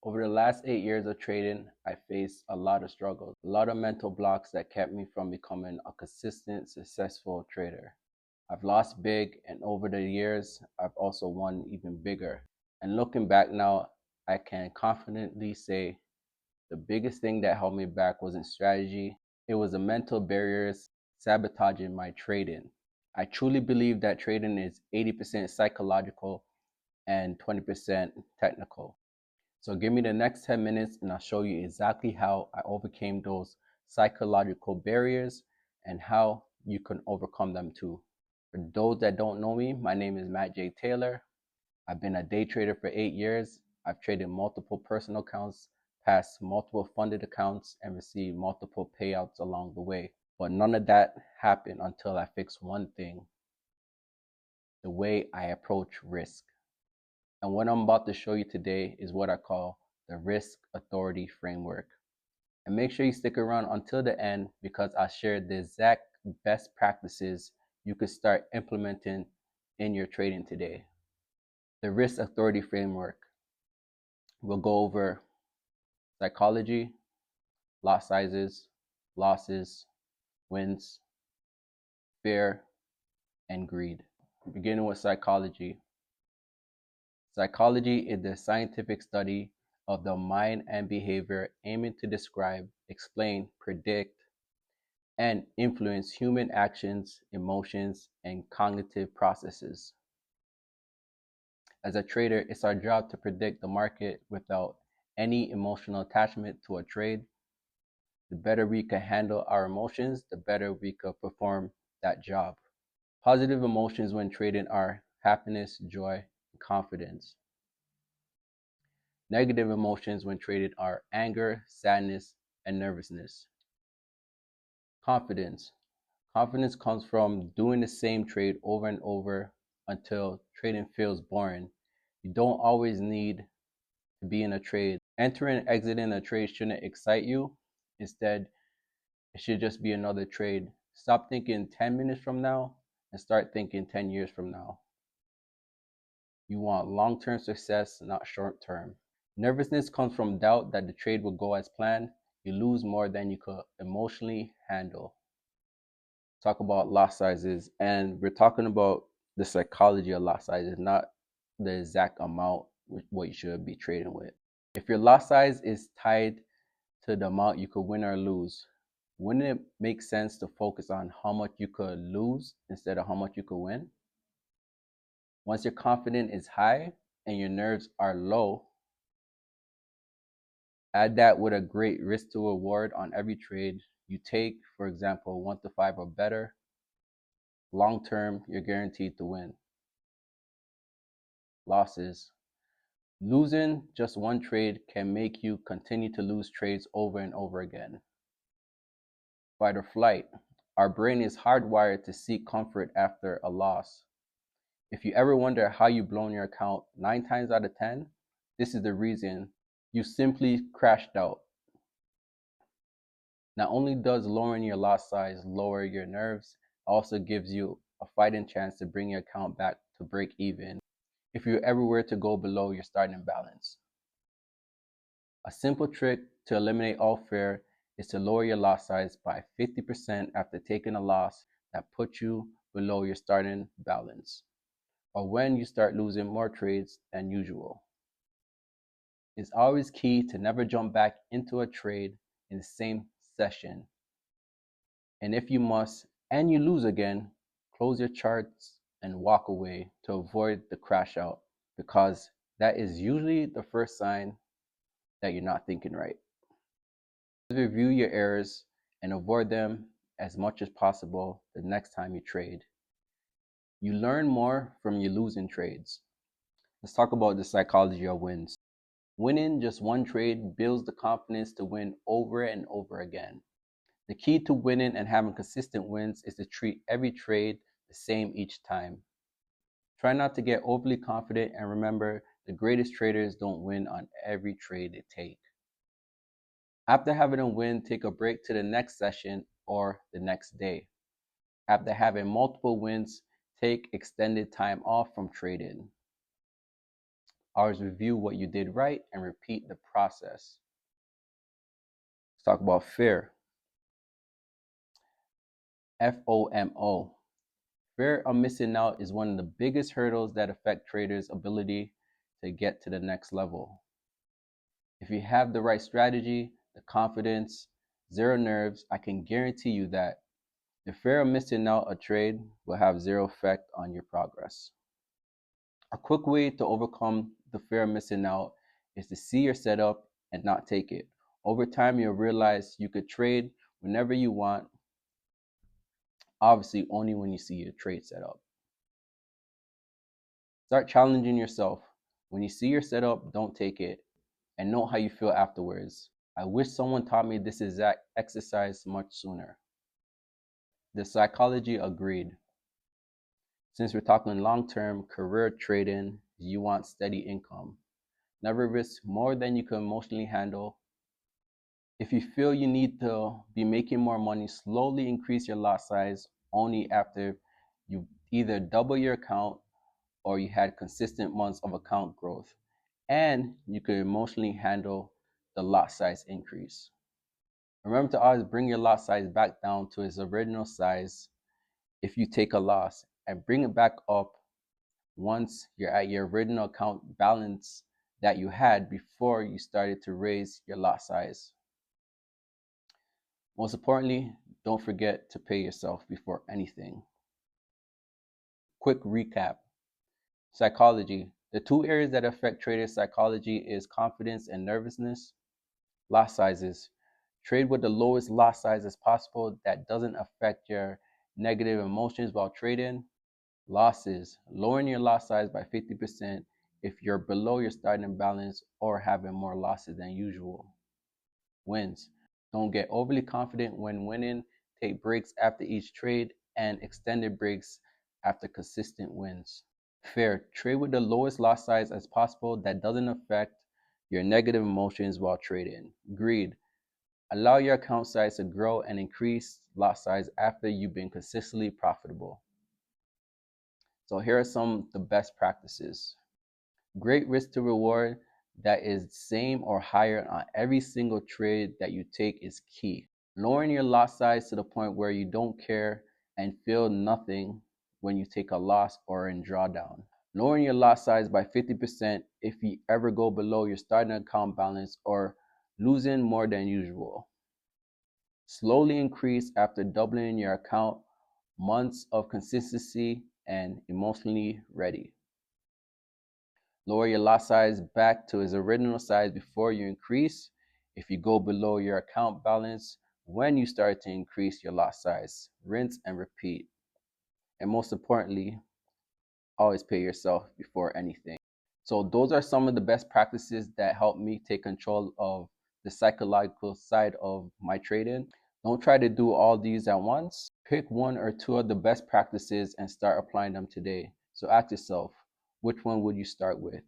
Over the last 8 years of trading, I faced a lot of struggles, a lot of mental blocks that kept me from becoming a consistent, successful trader. I've lost big, and over the years, I've also won even bigger. And looking back now, I can confidently say the biggest thing that held me back wasn't strategy, it was the mental barriers sabotaging my trading. I truly believe that trading is 80% psychological and 20% technical. So give me the next 10 minutes and I'll show you exactly how I overcame those psychological barriers and how you can overcome them too. For those that don't know me, my name is Matt J. Taylor. I've been a day trader for 8 years. I've traded multiple personal accounts, passed multiple funded accounts, and received multiple payouts along the way. But none of that happened until I fixed one thing: the way I approach risk. And what I'm about to show you today is what I call the risk authority framework. And make sure you stick around until the end because I'll share the exact best practices you could start implementing in your trading today. The risk authority framework will go over psychology, lot sizes, losses, wins, fear, and greed. Beginning with psychology. Psychology is the scientific study of the mind and behavior aiming to describe, explain, predict, and influence human actions, emotions, and cognitive processes. As a trader, it's our job to predict the market without any emotional attachment to a trade. The better we can handle our emotions, the better we could perform that job. Positive emotions when trading are happiness, joy, and confidence. Negative emotions when traded are anger, sadness, and nervousness. Confidence. Confidence comes from doing the same trade over and over until trading feels boring. You don't always need to be in a trade. Entering and exiting a trade shouldn't excite you. Instead, it should just be another trade. Stop thinking 10 minutes from now and start thinking 10 years from now. You want long-term success, not short-term. Nervousness comes from doubt that the trade will go as planned. You lose more than you could emotionally handle. Talk about lot sizes, and we're talking about the psychology of lot sizes, not the exact amount what you should be trading with. If your lot size is tied to the amount you could win or lose, wouldn't it make sense to focus on how much you could lose instead of how much you could win? Once your confidence is high and your nerves are low, add that with a great risk to reward on every trade you take, for example, 1 to 5 or better. Long term, you're guaranteed to win. Losses. Losing just one trade can make you continue to lose trades over and over again. Fight or flight. Our brain is hardwired to seek comfort after a loss. If you ever wonder how you've blown your account 9 times out of 10, this is the reason: you simply crashed out. Not only does lowering your lot size lower your nerves, it also gives you a fighting chance to bring your account back to break even if you ever were to go below your starting balance. A simple trick to eliminate all fear is to lower your lot size by 50% after taking a loss that puts you below your starting balance, or when you start losing more trades than usual. It's always key to never jump back into a trade in the same session. And if you must, and you lose again, close your charts and walk away to avoid the crash out, because that is usually the first sign that you're not thinking right. Review your errors and avoid them as much as possible the next time you trade. You learn more from your losing trades. Let's talk about the psychology of wins. Winning just one trade builds the confidence to win over and over again. The key to winning and having consistent wins is to treat every trade the same each time. Try not to get overly confident, and remember, the greatest traders don't win on every trade they take. After having a win, take a break to the next session or the next day. After having multiple wins, take extended time off from trading. Always review what you did right and repeat the process. Let's talk about fear. FOMO. Fear of missing out is one of the biggest hurdles that affect traders' ability to get to the next level. If you have the right strategy, the confidence, zero nerves, I can guarantee you that the fear of missing out a trade will have zero effect on your progress. A quick way to overcome the fear of missing out is to see your setup and not take it. Over time, you'll realize you could trade whenever you want, obviously only when you see your trade setup. Start challenging yourself. When you see your setup, don't take it, and note how you feel afterwards. I wish someone taught me this exact exercise much sooner. The psychology agreed. Since we're talking long-term career trading, you want steady income. Never risk more than you can emotionally handle. If you feel you need to be making more money, slowly increase your lot size only after you either double your account or you had consistent months of account growth, and you can emotionally handle the lot size increase. Remember to always bring your lot size back down to its original size if you take a loss, and bring it back up once you're at your original account balance that you had before you started to raise your lot size. Most importantly, don't forget to pay yourself before anything. Quick recap. Psychology. The two areas that affect traders' psychology is confidence and nervousness. Lot sizes. Trade with the lowest lot size as possible that doesn't affect your negative emotions while trading. Losses. Lowering your lot size by 50% if you're below your starting balance or having more losses than usual. Wins. Don't get overly confident when winning. Take breaks after each trade and extended breaks after consistent wins. Fair. Trade with the lowest lot size as possible that doesn't affect your negative emotions while trading. Greed. Allow your account size to grow and increase lot size after you've been consistently profitable. So here are some of the best practices. Great risk to reward that is same or higher on every single trade that you take is key. Lowering your lot size to the point where you don't care and feel nothing when you take a loss or in drawdown. Lowering your lot size by 50% if you ever go below your starting account balance or losing more than usual. Slowly increase after doubling your account, months of consistency and emotionally ready. Lower your lot size back to its original size before you increase. If you go below your account balance, when you start to increase your lot size, rinse and repeat. And most importantly, always pay yourself before anything. So those are some of the best practices that help me take control of the psychological side of my trading. Don't try to do all these at once. Pick one or two of the best practices and start applying them today. So ask yourself, which one would you start with?